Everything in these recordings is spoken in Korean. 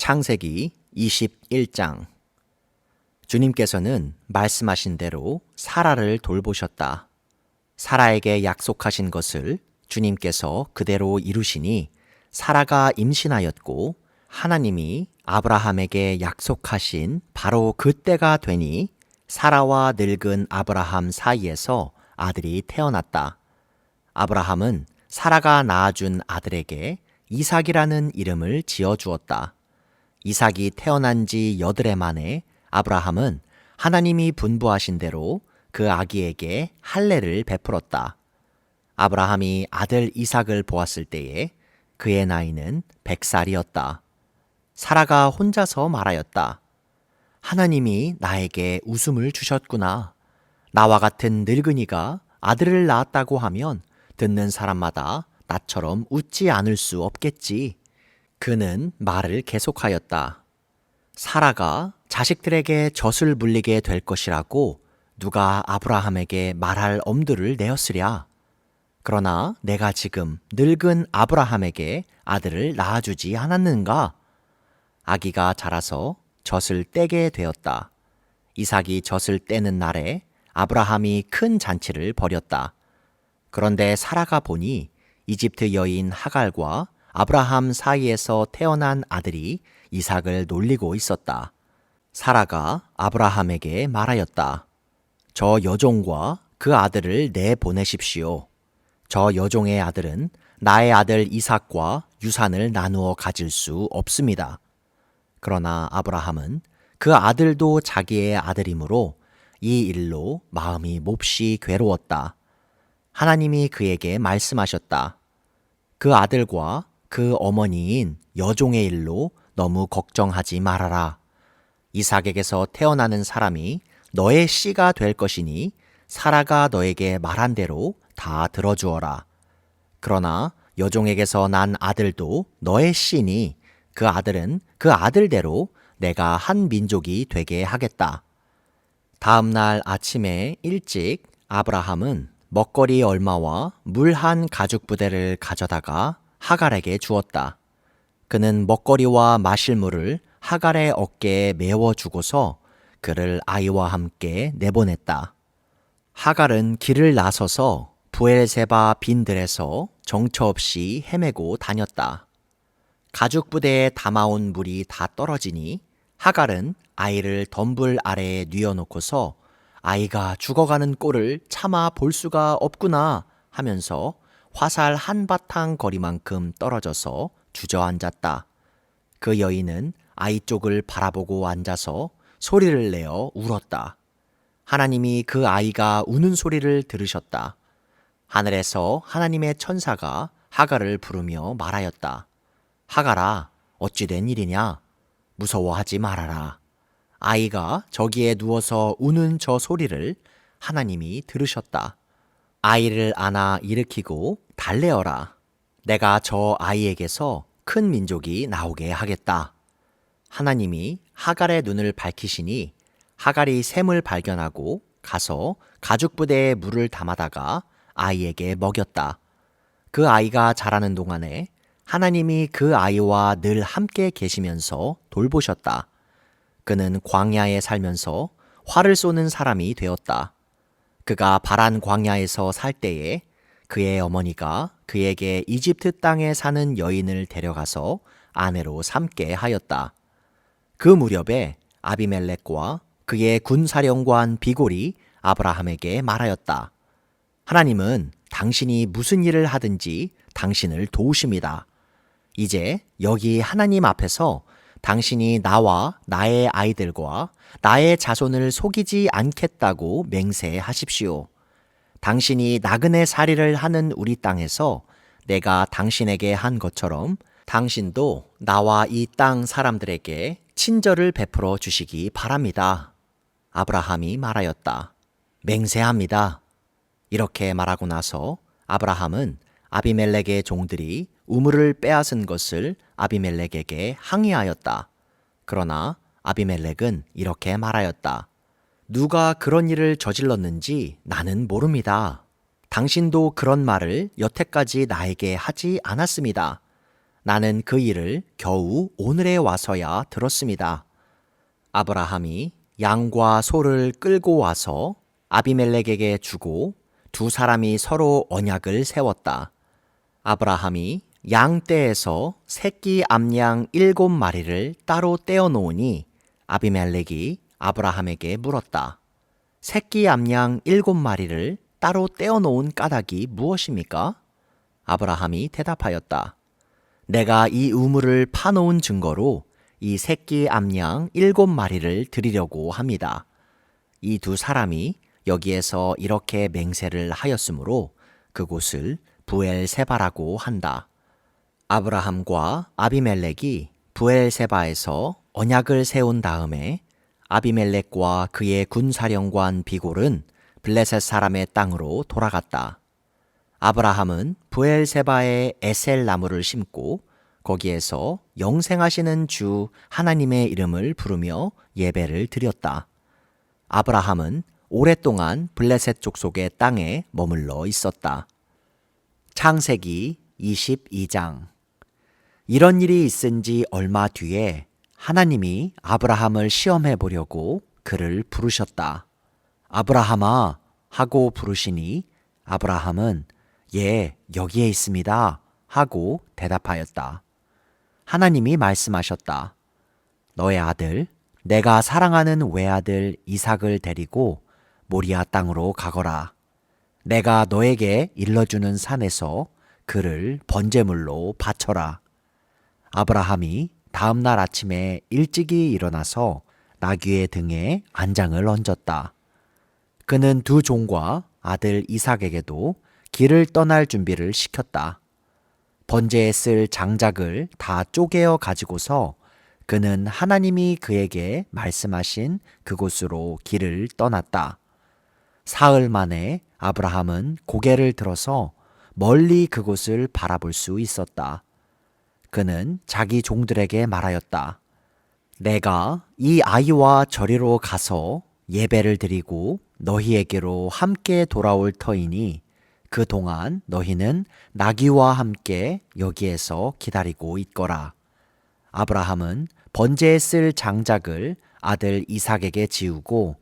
창세기 21장. 주님께서는 말씀하신 대로 사라를 돌보셨다. 사라에게 약속하신 것을 주님께서 그대로 이루시니 사라가 임신하였고 하나님이 아브라함에게 약속하신 바로 그때가 되니 사라와 늙은 아브라함 사이에서 아들이 태어났다. 아브라함은 사라가 낳아준 아들에게 이삭이라는 이름을 지어주었다. 이삭이 태어난 지 8해 만에 아브라함은 하나님이 분부하신 대로 그 아기에게 할례를 베풀었다. 아브라함이 아들 이삭을 보았을 때에 그의 나이는 100살이었다. 사라가 혼자서 말하였다. 하나님이 나에게 웃음을 주셨구나. 나와 같은 늙은이가 아들을 낳았다고 하면 듣는 사람마다 나처럼 웃지 않을 수 없겠지. 그는 말을 계속하였다. 사라가 자식들에게 젖을 물리게 될 것이라고 누가 아브라함에게 말할 엄두를 내었으랴. 그러나 내가 지금 늙은 아브라함에게 아들을 낳아주지 않았는가? 아기가 자라서 젖을 떼게 되었다. 이삭이 젖을 떼는 날에 아브라함이 큰 잔치를 벌였다. 그런데 사라가 보니 이집트 여인 하갈과 아브라함 사이에서 태어난 아들이 이삭을 놀리고 있었다. 사라가 아브라함에게 말하였다. 저 여종과 그 아들을 내보내십시오. 저 여종의 아들은 나의 아들 이삭과 유산을 나누어 가질 수 없습니다. 그러나 아브라함은 그 아들도 자기의 아들이므로 이 일로 마음이 몹시 괴로웠다. 하나님이 그에게 말씀하셨다. 그 아들과 그 어머니인 여종의 일로 너무 걱정하지 말아라. 이삭에게서 태어나는 사람이 너의 씨가 될 것이니 사라가 너에게 말한 대로 다 들어주어라. 그러나 여종에게서 난 아들도 너의 씨니 그 아들은 그 아들대로 내가 한 민족이 되게 하겠다. 다음 날 아침에 일찍 아브라함은 먹거리 얼마와 물 한 가죽 부대를 가져다가 하갈에게 주었다. 그는 먹거리와 마실 물을 하갈의 어깨에 메워 주고서 그를 아이와 함께 내보냈다. 하갈은 길을 나서서 부엘세바 빈들에서 정처 없이 헤매고 다녔다. 가죽 부대에 담아온 물이 다 떨어지니 하갈은 아이를 덤불 아래에 뉘어놓고서 아이가 죽어가는 꼴을 차마 볼 수가 없구나 하면서 화살 한바탕 거리만큼 떨어져서 주저앉았다. 그 여인은 아이 쪽을 바라보고 앉아서 소리를 내어 울었다. 하나님이 그 아이가 우는 소리를 들으셨다. 하늘에서 하나님의 천사가 하갈을 부르며 말하였다. 하갈아, 어찌 된 일이냐? 무서워하지 말아라. 아이가 저기에 누워서 우는 저 소리를 하나님이 들으셨다. 아이를 안아 일으키고 달래어라. 내가 저 아이에게서 큰 민족이 나오게 하겠다. 하나님이 하갈의 눈을 밝히시니 하갈이 샘을 발견하고 가서 가죽 부대에 물을 담아다가 아이에게 먹였다. 그 아이가 자라는 동안에 하나님이 그 아이와 늘 함께 계시면서 돌보셨다. 그는 광야에 살면서 활을 쏘는 사람이 되었다. 그가 바란 광야에서 살 때에 그의 어머니가 그에게 이집트 땅에 사는 여인을 데려가서 아내로 삼게 하였다. 그 무렵에 아비멜렉과 그의 군사령관 비골이 아브라함에게 말하였다. 하나님은 당신이 무슨 일을 하든지 당신을 도우십니다. 이제 여기 하나님 앞에서 당신이 나와 나의 아이들과 나의 자손을 속이지 않겠다고 맹세하십시오. 당신이 나그네 살이를 하는 우리 땅에서 내가 당신에게 한 것처럼 당신도 나와 이 땅 사람들에게 친절을 베풀어 주시기 바랍니다. 아브라함이 말하였다. 맹세합니다. 이렇게 말하고 나서 아브라함은 아비멜렉의 종들이 우물을 빼앗은 것을 아비멜렉에게 항의하였다. 그러나 아비멜렉은 이렇게 말하였다. 누가 그런 일을 저질렀는지 나는 모릅니다. 당신도 그런 말을 여태까지 나에게 하지 않았습니다. 나는 그 일을 겨우 오늘에 와서야 들었습니다. 아브라함이 양과 소를 끌고 와서 아비멜렉에게 주고 두 사람이 서로 언약을 세웠다. 아브라함이 양 떼에서 새끼 암양 7마리를 따로 떼어 놓으니 아비멜렉이 아브라함에게 물었다. 새끼 암양 7마리를 따로 떼어 놓은 까닭이 무엇입니까? 아브라함이 대답하였다. 내가 이 우물을 파놓은 증거로 이 새끼 암양 7마리를 드리려고 합니다. 이 두 사람이 여기에서 이렇게 맹세를 하였으므로 그곳을 부엘세바라고 한다. 아브라함과 아비멜렉이 부엘세바에서 언약을 세운 다음에 아비멜렉과 그의 군사령관 비골은 블레셋 사람의 땅으로 돌아갔다. 아브라함은 부엘세바에 에셀 나무를 심고 거기에서 영생하시는 주 하나님의 이름을 부르며 예배를 드렸다. 아브라함은 오랫동안 블레셋 족속의 땅에 머물러 있었다. 창세기 22장. 이런 일이 있은 지 얼마 뒤에 하나님이 아브라함을 시험해 보려고 그를 부르셨다. 아브라함아 하고 부르시니 아브라함은 예, 여기에 있습니다 하고 대답하였다. 하나님이 말씀하셨다. 너의 아들, 내가 사랑하는 외아들 이삭을 데리고 모리아 땅으로 가거라. 내가 너에게 일러주는 산에서 그를 번제물로 바쳐라. 아브라함이 다음 날 아침에 일찍이 일어나서 나귀의 등에 안장을 얹었다. 그는 두 종과 아들 이삭에게도 길을 떠날 준비를 시켰다. 번제에 쓸 장작을 다 쪼개어 가지고서 그는 하나님이 그에게 말씀하신 그곳으로 길을 떠났다. 사흘 만에 아브라함은 고개를 들어서 멀리 그곳을 바라볼 수 있었다. 그는 자기 종들에게 말하였다. 내가 이 아이와 저리로 가서 예배를 드리고 너희에게로 함께 돌아올 터이니 그동안 너희는 나귀와 함께 여기에서 기다리고 있거라. 아브라함은 번제에 쓸 장작을 아들 이삭에게 지우고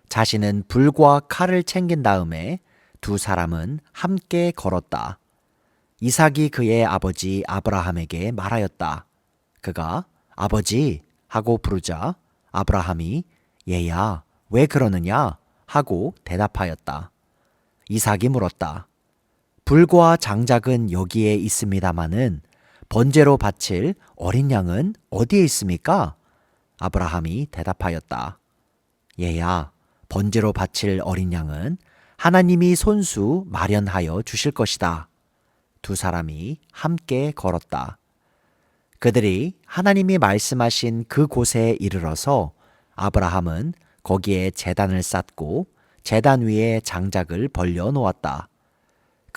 자신은 불과 칼을 챙긴 다음에 두 사람은 함께 걸었다. 이삭이 그의 아버지 아브라함에게 말하였다. 그가 아버지 하고 부르자 아브라함이 얘야 왜 그러느냐 하고 대답하였다. 이삭이 물었다. 불과 장작은 여기에 있습니다마는 번제로 바칠 어린 양은 어디에 있습니까? 아브라함이 대답하였다. 얘야, 번제로 바칠 어린 양은 하나님이 손수 마련하여 주실 것이다. 두 사람이 함께 걸었다. 그들이 하나님이 말씀하신 그 곳에 이르러서 아브라함은 거기에 제단을 쌓고 제단 위에 장작을 벌려 놓았다.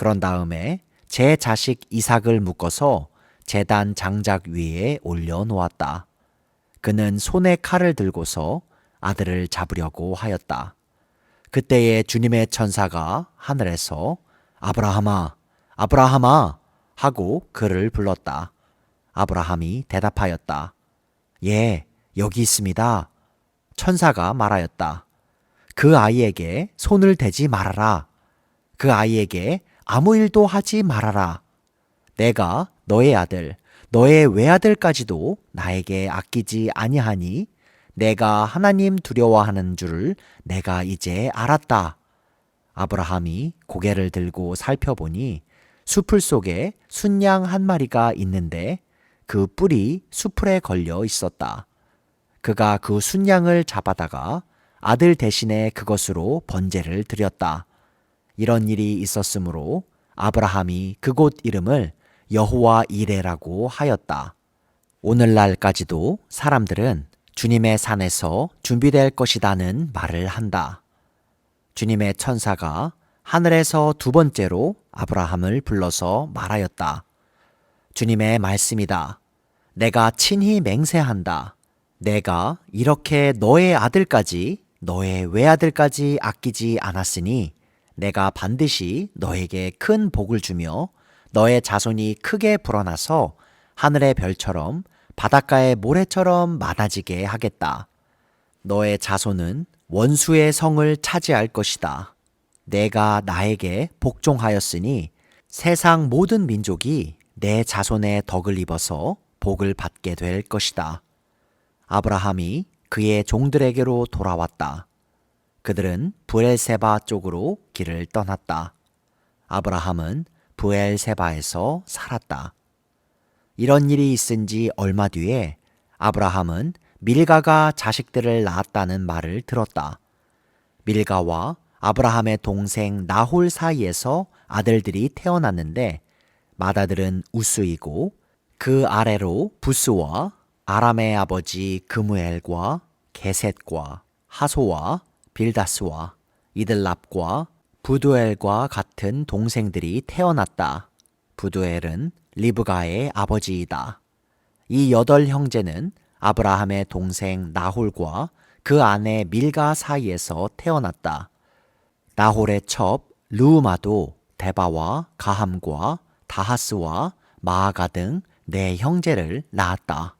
그런 다음에 제 자식 이삭을 묶어서 제단 장작 위에 올려 놓았다. 그는 손에 칼을 들고서 아들을 잡으려고 하였다. 그때에 주님의 천사가 하늘에서 아브라함아, 아브라함아 하고 그를 불렀다. 아브라함이 대답하였다. 예, 여기 있습니다. 천사가 말하였다. 그 아이에게 손을 대지 말아라. 그 아이에게 아무 일도 하지 말아라. 내가 너의 아들, 너의 외아들까지도 나에게 아끼지 아니하니 내가 하나님 두려워하는 줄을 내가 이제 알았다. 아브라함이 고개를 들고 살펴보니 수풀 속에 순양 한 마리가 있는데 그 뿔이 수풀에 걸려 있었다. 그가 그 순양을 잡아다가 아들 대신에 그것으로 번제를 드렸다. 이런 일이 있었으므로 아브라함이 그곳 이름을 여호와 이레라고 하였다. 오늘날까지도 사람들은 주님의 산에서 준비될 것이다는 말을 한다. 주님의 천사가 하늘에서 두 번째로 아브라함을 불러서 말하였다. 주님의 말씀이다. 내가 친히 맹세한다. 내가 이렇게 너의 아들까지 너의 외아들까지 아끼지 않았으니 내가 반드시 너에게 큰 복을 주며 너의 자손이 크게 불어나서 하늘의 별처럼 바닷가의 모래처럼 많아지게 하겠다. 너의 자손은 원수의 성을 차지할 것이다. 내가 나에게 복종하였으니 세상 모든 민족이 내 자손의 덕을 입어서 복을 받게 될 것이다. 아브라함이 그의 종들에게로 돌아왔다. 그들은 브엘세바 쪽으로 길을 떠났다. 아브라함은 브엘세바에서 살았다. 이런 일이 있은 지 얼마 뒤에 아브라함은 밀가가 자식들을 낳았다는 말을 들었다. 밀가와 아브라함의 동생 나홀 사이에서 아들들이 태어났는데 맏아들은 우스이고 그 아래로 부스와 아람의 아버지 그무엘과 게셋과 하소와 빌다스와 이들랍과 부두엘과 같은 동생들이 태어났다. 부두엘은 리브가의 아버지이다. 이 8형제는 아브라함의 동생 나홀과 그 아내 밀가 사이에서 태어났다. 나홀의 첩 르우마도 데바와 가함과 다하스와 마아가 등 4형제를 낳았다.